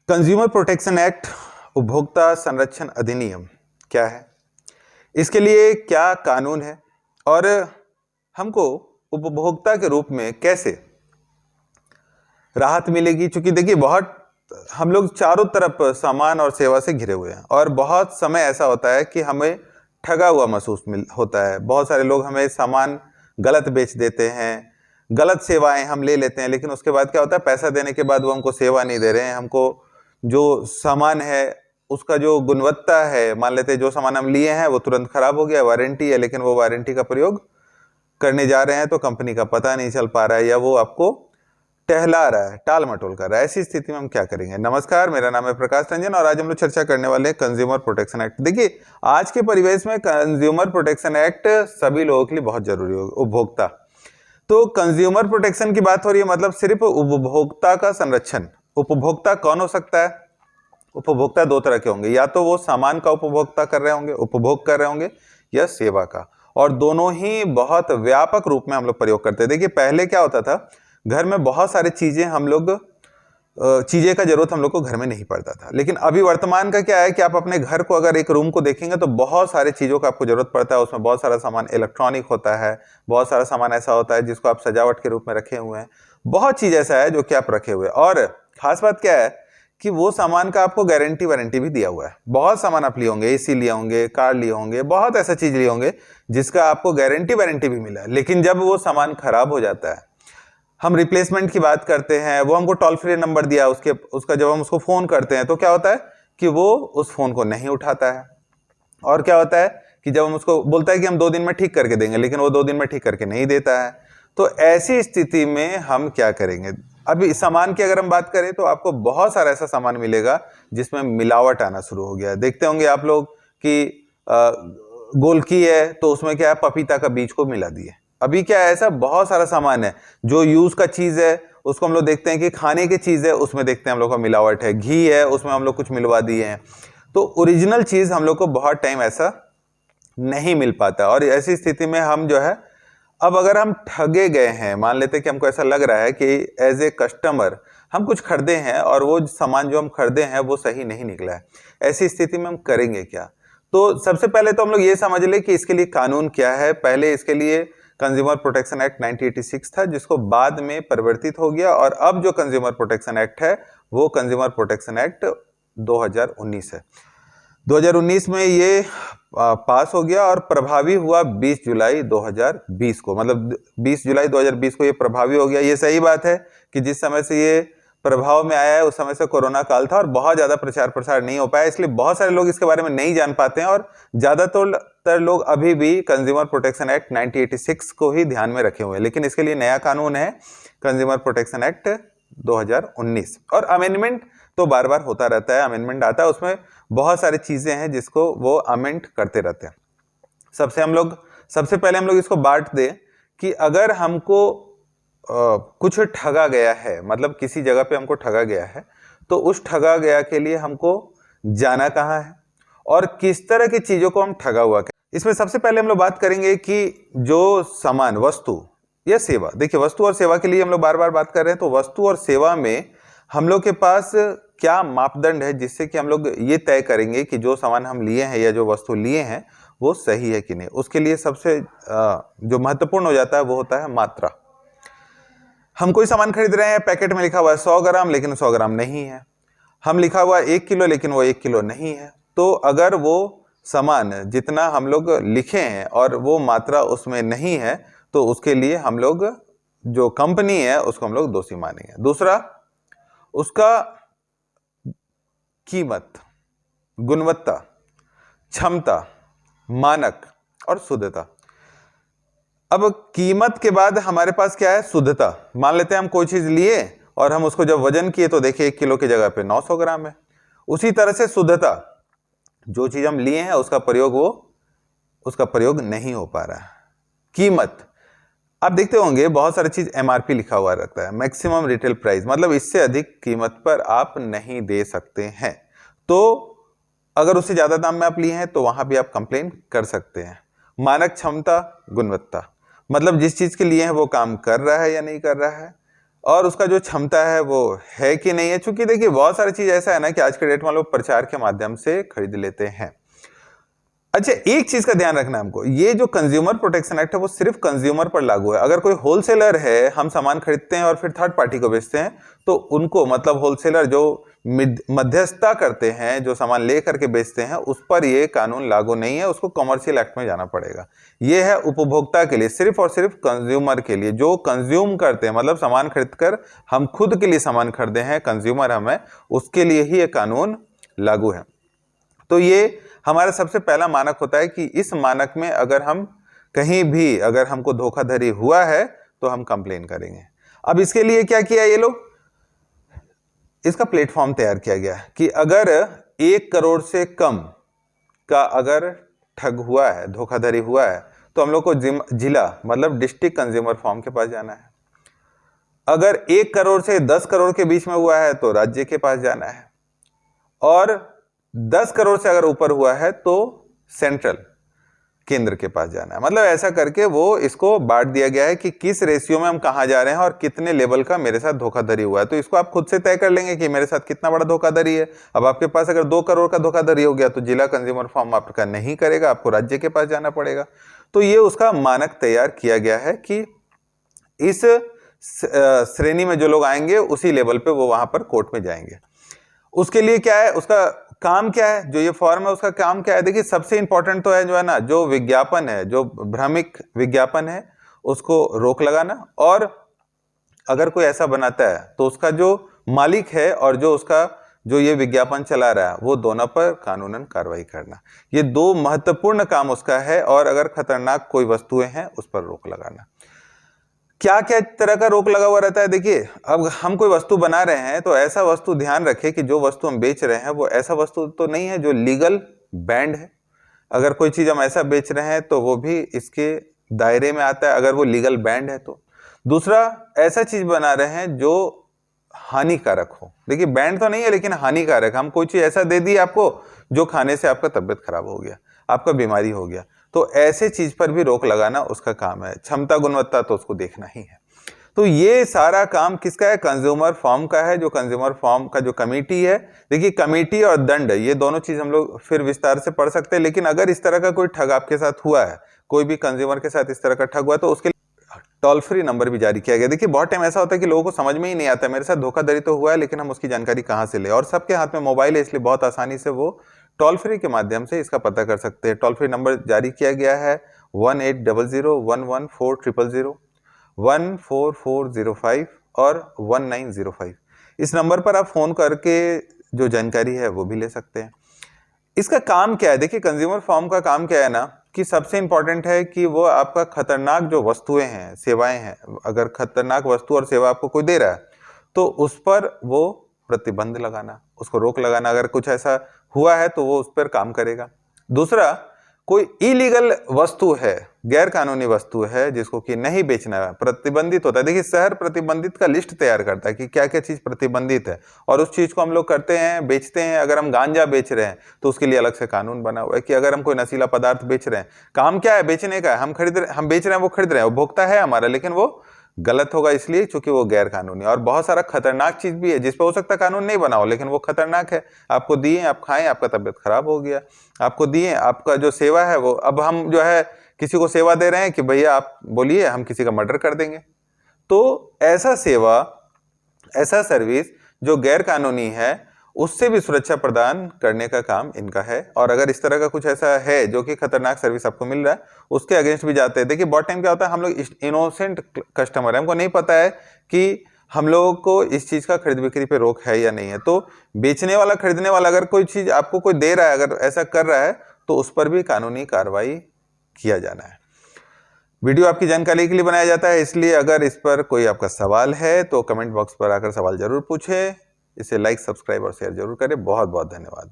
Consumer protection act उपभोक्ता संरक्षण अधिनियम क्या है, इसके लिए क्या कानून है और हमको उपभोक्ता के रूप में कैसे राहत मिलेगी। चूंकि देखिए बहुत हम लोग चारों तरफ सामान और सेवा से घिरे हुए हैं और बहुत समय ऐसा होता है कि हमें ठगा हुआ महसूस होता है। बहुत सारे लोग हमें सामान गलत बेच देते हैं, गलत सेवाएं हम ले लेते हैं, लेकिन उसके बाद क्या होता है, पैसा देने के बाद वो हमको सेवा नहीं दे रहे हैं। हमको जो सामान है उसका जो गुणवत्ता है, मान लेते हैं जो सामान हम लिए हैं वो तुरंत खराब हो गया, वारंटी है, लेकिन वो वारंटी का प्रयोग करने जा रहे हैं तो कंपनी का पता नहीं चल पा रहा है या वो आपको टहला रहा है, टाल मटोल कर रहा है। ऐसी स्थिति में हम क्या करेंगे। नमस्कार, मेरा नाम है प्रकाश रंजन और आज हम लोग चर्चा करने वाले हैं कंज्यूमर प्रोटेक्शन एक्ट। देखिए आज के परिवेश में कंज्यूमर प्रोटेक्शन एक्ट सभी लोगों के लिए बहुत जरूरी होगा। उपभोक्ता, तो कंज्यूमर प्रोटेक्शन की बात हो रही है, मतलब सिर्फ उपभोक्ता का संरक्षण। उपभोक्ता कौन हो सकता है? उपभोक्ता दो तरह के होंगे, या तो वो सामान का उपभोक्ता कर रहे होंगे, उपभोग कर रहे होंगे, या सेवा का, और दोनों ही बहुत व्यापक रूप में हम लोग प्रयोग करते हैं। देखिए पहले क्या होता था, घर में बहुत सारी चीजें चीजें का जरूरत हम लोग को घर में नहीं पड़ता था, लेकिन अभी वर्तमान का क्या है कि आप अपने घर को अगर एक रूम को देखेंगे तो बहुत सारी चीजों का आपको जरूरत पड़ता है। उसमें बहुत सारा सामान इलेक्ट्रॉनिक होता है, बहुत सारा सामान ऐसा होता है जिसको आप सजावट के रूप में रखे हुए हैं, बहुत चीज ऐसा है जो कि आप रखे हुए हैं। और खास बात क्या है कि वो सामान का आपको गारंटी वारंटी भी दिया हुआ है। बहुत सामान आप लिए होंगे, एसी लिए होंगे, कार लिए होंगे, बहुत ऐसा चीज लिए होंगे जिसका आपको गारंटी वारंटी भी मिला है, लेकिन जब वो सामान खराब हो जाता है, हम रिप्लेसमेंट की बात करते हैं, वो हमको टोल फ्री नंबर दिया, उसका जब हम उसको फोन करते हैं तो क्या होता है कि वो उस फोन को नहीं उठाता है। और क्या होता है कि जब हम उसको बोलता है कि हम 2 दिन में ठीक करके देंगे, लेकिन वो 2 दिन में ठीक करके नहीं देता है। तो ऐसी स्थिति में हम क्या करेंगे। अभी सामान की अगर हम बात करें तो आपको बहुत सारा ऐसा सामान मिलेगा जिसमें मिलावट आना शुरू हो गया। देखते होंगे आप लोग कि गोलकी है तो उसमें क्या है, पपीता का बीज को मिला दिए। अभी क्या है, ऐसा बहुत सारा सामान है जो यूज का चीज है, उसको हम लोग देखते हैं कि खाने की चीज है, उसमें देखते हैं हम लोग का मिलावट है। घी है, उसमें हम लोग कुछ मिलवा दिए हैं। तो ओरिजिनल चीज हम लोग को बहुत टाइम ऐसा नहीं मिल पाता। और ऐसी स्थिति में हम जो है, अब अगर हम ठगे गए हैं, मान लेते हैं कि हमको ऐसा लग रहा है कि एज ए कस्टमर हम कुछ खरीदे हैं और वो सामान जो हम खरीदे हैं वो सही नहीं निकला है, ऐसी स्थिति में हम करेंगे क्या। तो सबसे पहले तो हम लोग ये समझ ले कि इसके लिए कानून क्या है। पहले इसके लिए कंज्यूमर प्रोटेक्शन एक्ट 1986 था, जिसको बाद में परिवर्तित हो गया, और अब जो कंज्यूमर प्रोटेक्शन एक्ट है वो कंज्यूमर प्रोटेक्शन एक्ट 2019 है। 2019 में ये पास हो गया और प्रभावी हुआ 20 जुलाई 2020 को, मतलब 20 जुलाई 2020 को ये प्रभावी हो गया। ये सही बात है कि जिस समय से ये प्रभाव में आया है उस समय से कोरोना काल था और बहुत ज्यादा प्रचार प्रसार नहीं हो पाया, इसलिए बहुत सारे लोग इसके बारे में नहीं जान पाते हैं और ज्यादातर लोग अभी भी कंज्यूमर प्रोटेक्शन एक्ट 1986 को ही ध्यान में रखे हुए हैं। लेकिन इसके लिए नया कानून है कंज्यूमर प्रोटेक्शन एक्ट 2019, और अमेंडमेंट तो बार बार होता रहता है। अमेंडमेंट आता है, उसमें बहुत सारी चीजें हैं जिसको वो अमेंड करते रहते हैं। सबसे पहले हम लोग इसको बांट दें कि अगर हमको कुछ ठगा गया है, मतलब किसी जगह पे हमको ठगा गया है, तो उस ठगा गया के लिए हमको जाना कहाँ है और किस तरह की चीजों को हम ठगा हुआ। इसमें सबसे पहले हम लोग बात करेंगे कि जो सामान, वस्तु या सेवा, देखिए वस्तु और सेवा के लिए हम लोग बार बार बात कर रहे हैं, तो वस्तु और सेवा में हम लोग के पास क्या मापदंड है जिससे कि हम लोग ये तय करेंगे कि जो सामान हम लिए हैं या जो वस्तु लिए हैं वो सही है कि नहीं। उसके लिए सबसे जो महत्वपूर्ण हो जाता है वो होता है मात्रा। हम कोई सामान खरीद रहे हैं, पैकेट में लिखा हुआ है 100 ग्राम, लेकिन 100 ग्राम नहीं है। हम लिखा हुआ है 1 किलो, लेकिन वो 1 किलो नहीं है। तो अगर वो सामान जितना हम लोग लिखे हैं और वो मात्रा उसमें नहीं है, तो उसके लिए हम लोग, जो कंपनी है उसको हम लोग दोषी मानेंगे। दूसरा, उसका कीमत, गुणवत्ता, क्षमता, मानक और शुद्धता। अब कीमत के बाद हमारे पास क्या है, शुद्धता। मान लेते हैं हम कोई चीज लिए और हम उसको जब वजन किए तो देखिए 1 किलो की जगह पे 900 ग्राम है। उसी तरह से शुद्धता, जो चीज हम लिए हैं उसका प्रयोग नहीं हो पा रहा है। कीमत, आप देखते होंगे बहुत सारी चीज एमआरपी लिखा हुआ रहता है, मैक्सिमम रिटेल प्राइस, मतलब इससे अधिक कीमत पर आप नहीं दे सकते हैं। तो अगर उससे ज्यादा दाम में आप लिए हैं तो वहां भी आप कंप्लेन कर सकते हैं। मानक, क्षमता, गुणवत्ता, मतलब जिस चीज के लिए है वो काम कर रहा है या नहीं कर रहा है। और उसका जो क्षमता है वो है कि नहीं है। चूंकि देखिए बहुत सारी चीज ऐसा है ना कि आज के डेट में लोग प्रचार के माध्यम से खरीद लेते हैं। अच्छा, एक चीज का ध्यान रखना हमको, ये जो कंज्यूमर प्रोटेक्शन एक्ट है वो सिर्फ कंज्यूमर पर लागू है। अगर कोई होलसेलर है, हम सामान खरीदते हैं और फिर थर्ड पार्टी को बेचते हैं, तो उनको मतलब होलसेलर जो मध्यस्थता करते हैं, जो सामान ले करके बेचते हैं, उस पर ये कानून लागू नहीं है, उसको कमर्शियल एक्ट में जाना पड़ेगा। ये है उपभोक्ता के लिए, सिर्फ और सिर्फ कंज्यूमर के लिए, जो कंज्यूम करते हैं, मतलब सामान खरीद कर हम खुद के लिए सामान खरीदे हैं, कंज्यूमर हमें, उसके लिए ही ये कानून लागू है। तो ये हमारा सबसे पहला मानक होता है कि इस मानक में अगर हम कहीं भी अगर हमको धोखाधड़ी हुआ है तो हम कंप्लेन करेंगे। अब इसके लिए क्या किया ये लोग, इसका प्लेटफॉर्म तैयार किया गया कि अगर 1 करोड़ से कम का अगर ठग हुआ है, धोखाधड़ी हुआ है, तो हम लोग को जिला मतलब डिस्ट्रिक्ट कंज्यूमर फॉर्म के पास जाना है। अगर 1 करोड़ से 10 करोड़ के बीच में हुआ है तो राज्य के पास जाना है, और 10 करोड़ से अगर ऊपर हुआ है तो सेंट्रल केंद्र के पास जाना है। मतलब ऐसा करके वो इसको बांट दिया गया है कि किस रेशियो में हम कहां जा रहे हैं और कितने लेवल का मेरे साथ धोखाधड़ी हुआ है। तो इसको आप खुद से तय कर लेंगे कि मेरे साथ कितना बड़ा धोखाधड़ी है। अब आपके पास अगर 2 करोड़ का धोखाधड़ी हो गया तो जिला कंज्यूमर फॉर्म आपका नहीं करेगा, आपको राज्य के पास जाना पड़ेगा। तो ये उसका मानक तैयार किया गया है कि इस श्रेणी में जो लोग आएंगे उसी लेवल पे वो वहां पर कोर्ट में जाएंगे। उसके लिए क्या है, उसका काम क्या है, जो ये फॉर्म है उसका काम क्या है। देखिए सबसे इंपॉर्टेंट तो है जो है ना, जो विज्ञापन है, जो भ्रामक विज्ञापन है, उसको रोक लगाना, और अगर कोई ऐसा बनाता है तो उसका जो मालिक है और जो उसका जो ये विज्ञापन चला रहा है वो दोनों पर कानूनन कार्रवाई करना। ये 2 महत्वपूर्ण काम उसका है। और अगर खतरनाक कोई वस्तुएं हैं उस पर रोक लगाना। क्या क्या तरह का रोक लगा हुआ रहता है, देखिए अब हम कोई वस्तु बना रहे हैं तो ऐसा वस्तु ध्यान रखें कि जो वस्तु हम बेच रहे हैं वो ऐसा वस्तु तो नहीं है जो लीगल बैंड है। अगर कोई चीज हम ऐसा बेच रहे हैं तो वो भी इसके दायरे में आता है, अगर वो लीगल बैंड है तो। दूसरा, ऐसा चीज बना रहे हैं जो हानिकारक हो। देखिए बैंड तो नहीं है लेकिन हानिकारक, हम कोई चीज ऐसा दे दी आपको जो खाने से आपका तबियत खराब हो गया, आपका बीमारी हो गया, तो ऐसे चीज पर भी रोक लगाना उसका काम है। क्षमता गुणवत्ता तो उसको देखना ही है। तो ये सारा काम किसका है, कंज्यूमर फॉर्म का है। जो कंज्यूमर फॉर्म का जो कमेटी है, देखिए कमेटी और दंड ये दोनों चीज हम लोग फिर विस्तार से पढ़ सकते हैं। लेकिन अगर इस तरह का कोई ठग आपके साथ हुआ है, कोई भी कंज्यूमर के साथ इस तरह का ठग हुआ है, तो उसके टोल फ्री नंबर भी जारी किया गया। देखिए बहुत टाइम ऐसा होता है कि लोगों को समझ में ही नहीं आता, मेरे साथ धोखाधड़ी तो हुआ है लेकिन हम उसकी जानकारी कहां से ले, और सबके हाथ में मोबाइल है इसलिए बहुत आसानी से वो टोल फ्री के माध्यम से इसका पता कर सकते हैं। टोल फ्री नंबर जारी किया गया है 1800114000, 14405 और 1905। इस नंबर पर आप फोन करके जो जानकारी है वो भी ले सकते हैं। इसका काम क्या है, देखिए कंज्यूमर फॉर्म का काम क्या है ना, कि सबसे इंपॉर्टेंट है कि वो आपका खतरनाक जो वस्तुएं हैं, सेवाएं हैं, अगर खतरनाक वस्तु और सेवा आपको कोई दे रहा है तो उस पर वो प्रतिबंध लगाना, उसको रोक लगाना। अगर कुछ ऐसा हुआ है तो वो उस पर काम करेगा। दूसरा, कोई इलीगल वस्तु है, गैर कानूनी वस्तु है जिसको कि नहीं बेचना है, प्रतिबंधित होता है। देखिए शहर प्रतिबंधित का लिस्ट तैयार करता है कि क्या क्या चीज प्रतिबंधित है और उस चीज को हम लोग करते हैं, बेचते हैं। अगर हम गांजा बेच रहे हैं तो उसके लिए अलग से कानून बना हुआ है कि अगर हम कोई नशीला पदार्थ बेच रहे हैं, काम क्या है, बेचने का है, हम बेच रहे हैं, वो खरीद रहे हैं, उपभोक्ता है हमारा, लेकिन वो गलत होगा इसलिए क्योंकि वो गैर कानूनी। और बहुत सारा खतरनाक चीज भी है जिस पर हो सकता है कानून नहीं बना हो लेकिन वो खतरनाक है, आपको दिए, आप खाएं, आपका तबियत खराब हो गया, आपको दिए, आपका जो सेवा है वो, अब हम जो है किसी को सेवा दे रहे हैं कि भैया आप बोलिए हम किसी का मर्डर कर देंगे, तो ऐसा सेवा, ऐसा सर्विस जो गैर कानूनी है उससे भी सुरक्षा प्रदान करने का काम इनका है। और अगर इस तरह का कुछ ऐसा है जो कि खतरनाक सर्विस आपको मिल रहा है उसके अगेंस्ट भी जाते हैं। देखिए बहुत टाइम क्या होता है, हम लोग इनोसेंट कस्टमर है, हमको नहीं पता है कि हम लोगों को इस चीज का खरीद बिक्री पे रोक है या नहीं है। तो बेचने वाला, खरीदने वाला अगर कोई चीज आपको कोई दे रहा है, अगर ऐसा कर रहा है तो उस पर भी कानूनी कार्रवाई किया जाना है। वीडियो आपकी जानकारी के लिए बनाया जाता है, इसलिए अगर इस पर कोई आपका सवाल है तो कमेंट बॉक्स पर आकर सवाल जरूर पूछें। इसे लाइक, सब्सक्राइब और शेयर जरूर करें। बहुत बहुत धन्यवाद।